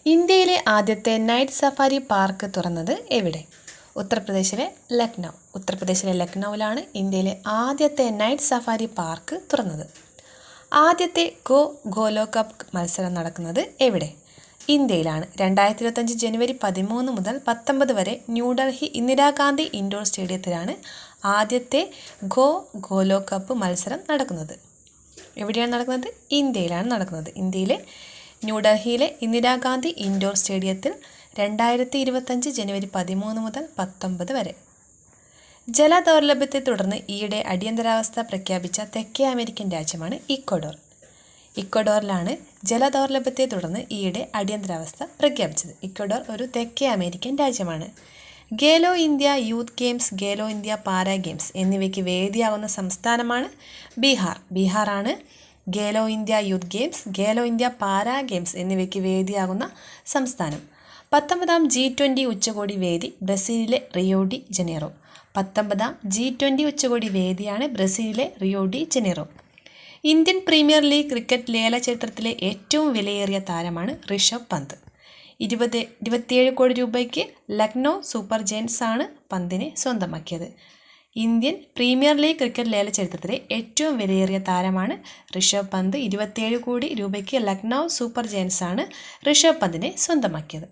ഇന്ത്യയിലെ ആദ്യത്തെ night safari park തുറന്നത് എവിടെ? ഉത്തർപ്രദേശിലെ ലക്നൗ. ഉത്തർപ്രദേശിലെ ലക്നൗവിലാണ് ഇന്ത്യയിലെ ആദ്യത്തെ നൈറ്റ് സഫാരി പാർക്ക് തുറന്നത്. ആദ്യത്തെ ഗോലോകപ്പ് മത്സരം നടക്കുന്നത് എവിടെ? ഇന്ത്യയിലാണ്. 2025 ജനുവരി 13 മുതൽ 19 വരെ ന്യൂഡൽഹി ഇന്ദിരാഗാന്ധി ഇൻഡോർ സ്റ്റേഡിയത്തിലാണ് ആദ്യത്തെ ഗോലോകപ്പ് മത്സരം നടക്കുന്നത്. എവിടെയാണ് നടക്കുന്നത്? ഇന്ത്യയിലാണ് നടക്കുന്നത്. ഇന്ത്യയിലെ ന്യൂഡൽഹിയിലെ ഇന്ദിരാഗാന്ധി ഇൻഡോർ സ്റ്റേഡിയത്തിൽ 2025 ജനുവരി 13 മുതൽ 19 വരെ. ജലദൗർലഭ്യത്തെ തുടർന്ന് ഈയിടെ അടിയന്തരാവസ്ഥ പ്രഖ്യാപിച്ച തെക്കേ അമേരിക്കൻ രാജ്യമാണ് ഇക്വഡോർ. ഇക്വഡോറിലാണ് ജലദൗർലഭ്യത്തെ തുടർന്ന് ഈയിടെ അടിയന്തരാവസ്ഥ പ്രഖ്യാപിച്ചത്. ഇക്വഡോർ ഒരു തെക്കേ അമേരിക്കൻ രാജ്യമാണ്. Khelo India youth games, Khelo India para games എന്നിവയ്ക്ക് വേദിയാകുന്ന സംസ്ഥാനമാണ് ബീഹാർ. ബീഹാറാണ് Khelo India youth games, Khelo India para games എന്നിവയ്ക്ക് വേദിയാകുന്ന സംസ്ഥാനം. 19ാം G20 ഉച്ചകോടി വേദി ബ്രസീലിലെ റിയോ ഡി ജനീറോ. 19ാം G20 ഉച്ചകോടി വേദിയാണ് ബ്രസീലിലെ Rio de Janeiro. Indian Premier League cricket ലേല ചരിത്രത്തിലെ ഏറ്റവും വിലയേറിയ താരമാണ് ഋഷഭ് പന്ത്. 27 കോടി രൂപയ്ക്ക് ലക്നൗ സൂപ്പർ ജയൻസ് ആണ് പന്തിനെ സ്വന്തമാക്കിയത്. ഇന്ത്യൻ പ്രീമിയർ ലീഗ് ക്രിക്കറ്റ് ലേല ചരിത്രത്തിലെ ഏറ്റവും വിലയേറിയ താരമാണ് ഋഷഭ് പന്ത്. 27 കോടി രൂപയ്ക്ക് ലക്നൗ സൂപ്പർ ജയൻസ് ആണ് ഋഷഭ് പന്തിനെ സ്വന്തമാക്കിയത്.